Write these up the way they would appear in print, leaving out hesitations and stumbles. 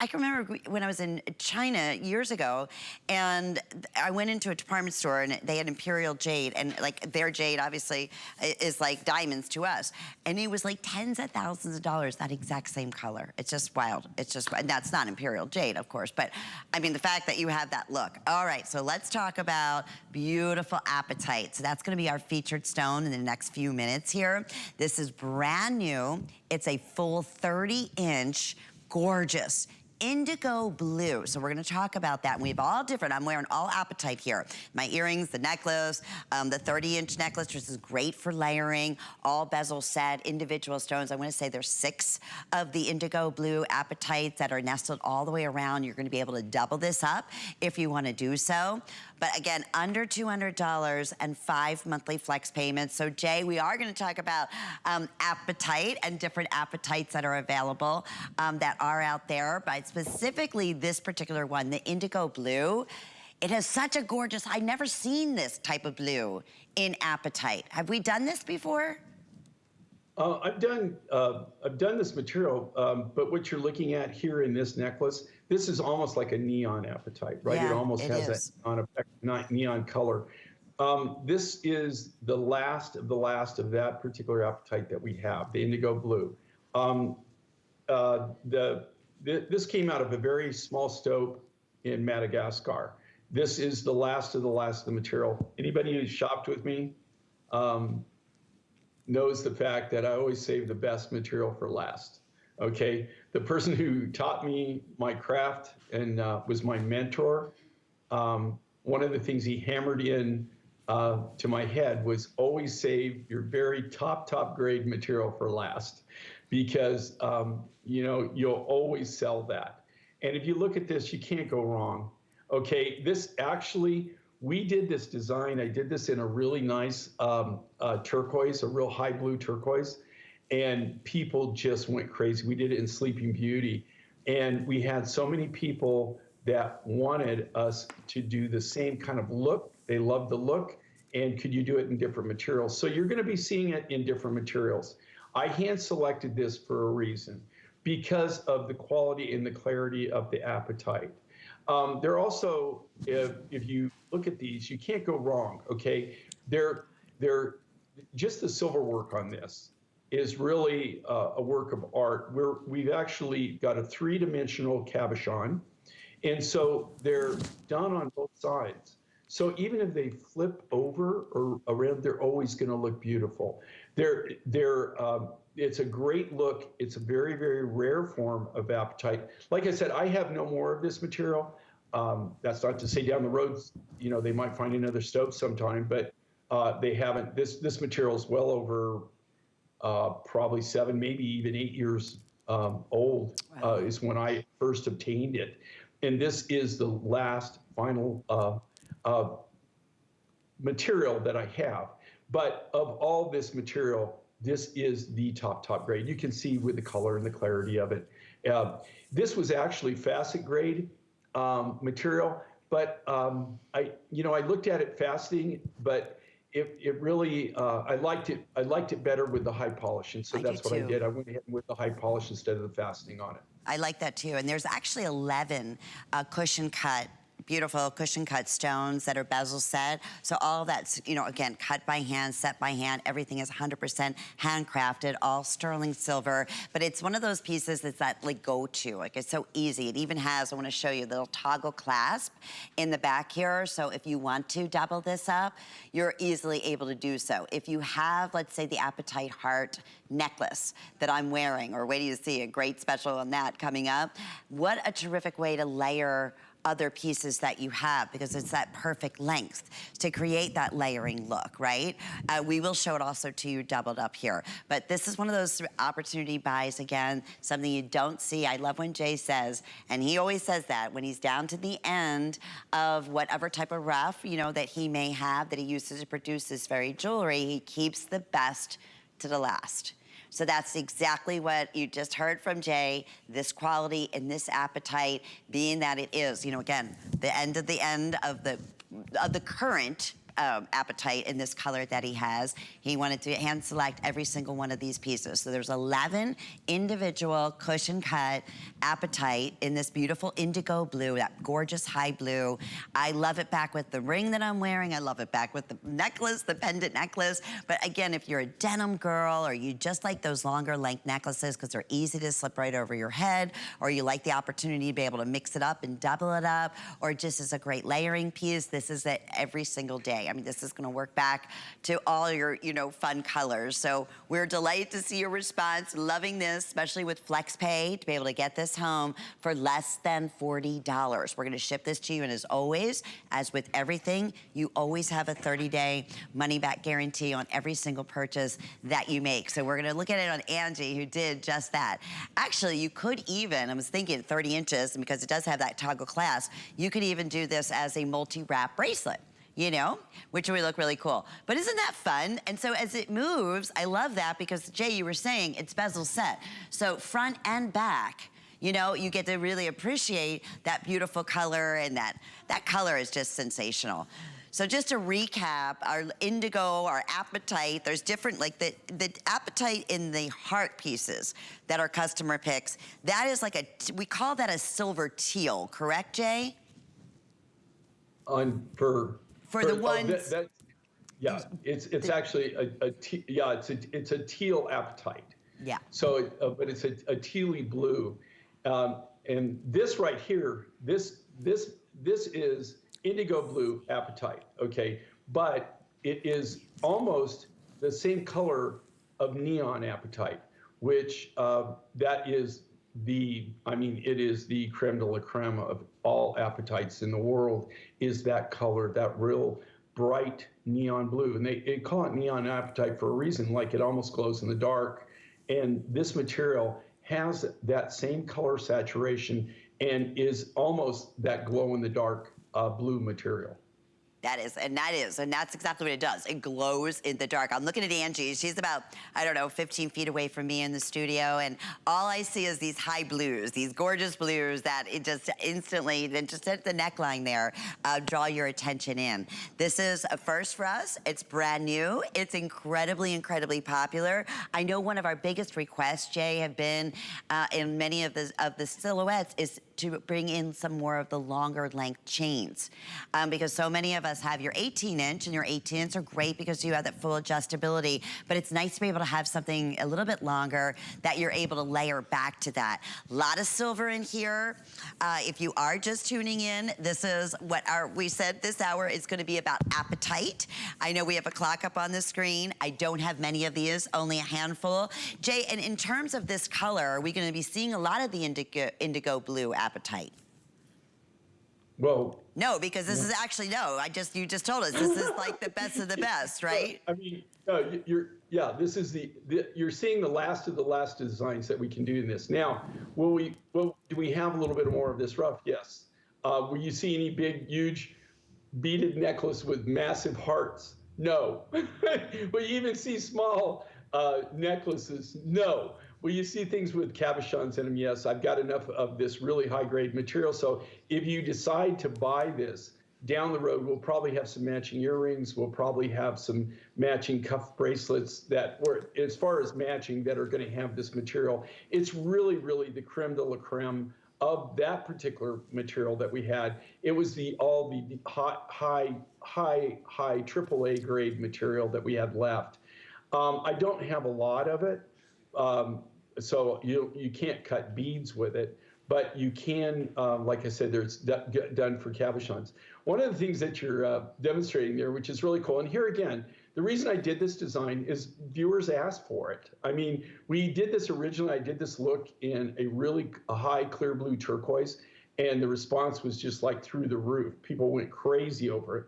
I can remember when I was in China years ago, and I went into a department store and they had imperial jade, and like their jade obviously is like diamonds to us. And it was like tens of thousands of dollars, that exact same color. It's just wild. It's just, and that's not imperial jade, of course, but I mean, the fact that you have that look. All right, so let's talk about beautiful apatite. So that's gonna be our featured stone in the next few minutes here. This is brand new. It's a full 30-inch, gorgeous indigo blue. So we're gonna talk about that. And we have all different, I'm wearing all apatite here. My earrings, the necklace, the 30-inch necklace, which is great for layering, all bezel set, individual stones. I wanna say there's 6 of the indigo blue apatites that are nestled all the way around. You're gonna be able to double this up if you wanna do so. But again, under $200 and 5 monthly flex payments. So Jay, we are gonna talk about apatite and different apatites that are available that are out there. But specifically this particular one, the indigo blue, it has such a gorgeous, I've never seen this type of blue in apatite. Have we done this before? I've done this material, but what you're looking at here in this necklace, this is almost like a neon apatite, right? Yeah, it almost it has is. that neon effect, neon color. This is the last of that particular apatite that we have, the indigo blue. This came out of a very small stope in Madagascar. This is the last of the material. Anybody who's shopped with me knows the fact that I always save the best material for last, okay? The person who taught me my craft and was my mentor, one of the things he hammered in to my head was always save your very top grade material for last, because you know, you'll always sell that. And if you look at this, you can't go wrong, okay? This actually, we did this design, I did this in a really nice turquoise, a real high blue turquoise, and people just went crazy. We did it in Sleeping Beauty, and we had so many people that wanted us to do the same kind of look. They loved the look, and could you do it in different materials? So you're gonna be seeing it in different materials. I hand selected this for a reason, because of the quality and the clarity of the apatite. They're also, if you look at these, you can't go wrong, okay? They're just the silver work on this is really a work of art. We've actually got a 3-dimensional cabochon, and so they're done on both sides. So even if they flip over or around, they're always gonna look beautiful. It's a great look. It's a very, very rare form of apatite. Like I said, I have no more of this material. That's not to say down the road, you know, they might find another stope sometime, but they haven't. This material is well over probably 7, maybe even 8 years old. Wow. Is when I first obtained it. And this is the last final material that I have. But of all this material, this is the top grade. You can see with the color and the clarity of it. This was actually facet grade material, but I looked at it faceting, but it really I liked it better with the high polish, and so that's what I did. I went ahead with the high polish instead of the faceting on it. I like that too. And there's actually 11 cushion cut, beautiful cushion cut stones that are bezel set. So all that's, you know, again, cut by hand, set by hand. Everything is 100% handcrafted, all sterling silver. But it's one of those pieces that's that like go-to. Like it's so easy. It even has, I want to show you, the little toggle clasp in the back here. So if you want to double this up, you're easily able to do so. If you have, let's say, the apatite heart necklace that I'm wearing, or wait till you see a great special on that coming up, what a terrific way to layer other pieces that you have, because it's that perfect length to create that layering look, right? We will show it also to you doubled up here. But this is one of those opportunity buys, again, something you don't see. I love when Jay says, and he always says that, when he's down to the end of whatever type of rough, you know, that he may have, that he uses to produce this very jewelry, he keeps the best to the last. So that's exactly what you just heard from Jay, this quality and this apatite, being that it is, you know, again, the end of the current Apatite in this color that he has. He wanted to hand select every single one of these pieces. So there's 11 individual cushion cut Apatite in this beautiful indigo blue, that gorgeous high blue. I love it back with the ring that I'm wearing. I love it back with the necklace, the pendant necklace. But again, if you're a denim girl or you just like those longer length necklaces because they're easy to slip right over your head, or you like the opportunity to be able to mix it up and double it up, or just as a great layering piece, this is it every single day. I mean, this is gonna work back to all your, fun colors. So we're delighted to see your response, loving this, especially with FlexPay, to be able to get this home for less than $40. We're gonna ship this to you, and as always, as with everything, you always have a 30-day money-back guarantee on every single purchase that you make. So we're gonna look at it on Angie, who did just that. Actually, you could even, I was thinking 30 inches, and because it does have that toggle clasp, you could even do this as a multi-wrap bracelet, which would look really cool. But isn't that fun? And so as it moves, I love that because, Jay, you were saying it's bezel set. So front and back, you get to really appreciate that beautiful color, and that color is just sensational. So just to recap, our indigo, our Apatite, there's different, like the Apatite in the heart pieces that our customer picks, that is like we call that a silver teal, correct, Jay? For the ones, yeah, it's actually it's a teal Apatite. Yeah. So, but it's a tealy blue, and this right here, this is indigo blue Apatite. Okay, but it is almost the same color of neon Apatite, which that is it is the creme de la creme of all Apatites in the world, is that color, that real bright neon blue. And they call it neon Apatite for a reason, like it almost glows in the dark. And this material has that same color saturation and is almost that glow in the dark blue material. And that's exactly what it does. It glows in the dark. I'm looking at Angie. She's about, 15 feet away from me in the studio, and all I see is these high blues, these gorgeous blues that it just instantly, just at the neckline there, draw your attention in. This is a first for us. It's brand new. It's incredibly, incredibly popular. I know one of our biggest requests, Jay, have been in many of the silhouettes is to bring in some more of the longer length chains, because so many of us have your 18-inch, and your 18-inch are great because you have that full adjustability, but it's nice to be able to have something a little bit longer that you're able to layer back to that. A lot of silver in here. If you are just tuning in, this is what we said this hour is gonna be about Apatite. I know we have a clock up on the screen. I don't have many of these, only a handful. Jay, and in terms of this color, are we gonna be seeing a lot of the indigo blue Apatite? Well, no, because this is actually you just told us this is like the best of the best, right? I mean, this is you're seeing the last of the last designs that we can do in this. Now, do we have a little bit more of this rough? Yes. Will you see any big, huge beaded necklace with massive hearts? No. Will you even see small necklaces? No. Will you see things with cabochons in them? Yes, I've got enough of this really high-grade material. So if you decide to buy this, down the road, we'll probably have some matching earrings. We'll probably have some matching cuff bracelets as far as matching, that are going to have this material. It's really, really the creme de la creme of that particular material that we had. It was the high AAA grade material that we had left. I don't have a lot of it. So you can't cut beads with it, but you can, like I said, there's done for cabochons. One of the things that you're demonstrating there, which is really cool, and here again, the reason I did this design is viewers asked for it. I mean, we did this originally, I did this look in a high clear blue turquoise, and the response was just like through the roof. People went crazy over it.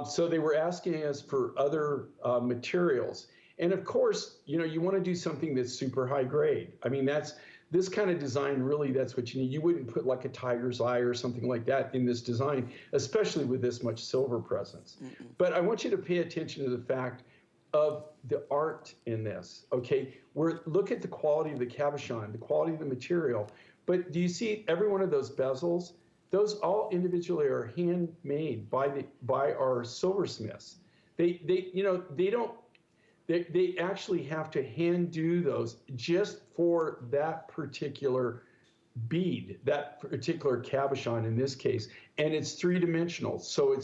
So they were asking us for other materials. And of course, you want to do something that's super high grade. I mean, this kind of design, really, that's what you need. You wouldn't put like a tiger's eye or something like that in this design, especially with this much silver presence. But I want you to pay attention to the fact of the art in this, okay? Look at the quality of the cabochon, the quality of the material. But do you see every one of those bezels? those all individually are handmade by our silversmiths. They actually have to hand do those just for that particular bead, that particular cabochon in this case, and it's three-dimensional. So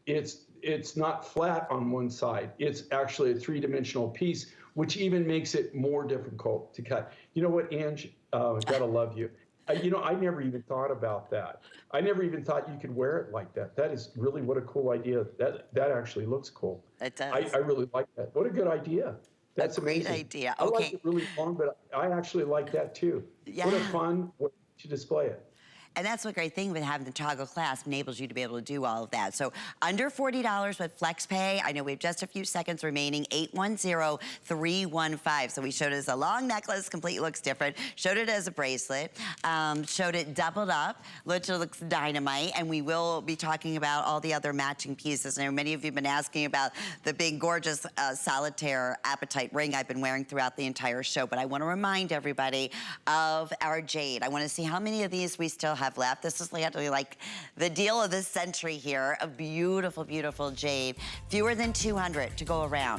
it's not flat on one side. It's actually a three-dimensional piece, which even makes it more difficult to cut. You know what, Ange? Gotta love you. I never even thought about that. I never even thought you could wear it like that. That is really what a cool idea. That actually looks cool. It does. I really like that. What a good idea. That's a great amazing. idea. I like Okay. it really long, but I actually like that too. Yeah. What a fun way to display it. And that's the great thing with having the toggle clasp, enables you to be able to do all of that. So under $40 with FlexPay. I know we have just a few seconds remaining, 810-315. So we showed it as a long necklace, completely looks different. Showed it as a bracelet, showed it doubled up, literally looks dynamite. And we will be talking about all the other matching pieces. I know many of you have been asking about the big, gorgeous solitaire apatite ring I've been wearing throughout the entire show. But I want to remind everybody of our jade. I want to see how many of these we still have left. This is literally like the deal of this century here. A beautiful, beautiful jade. Fewer than 200 to go around.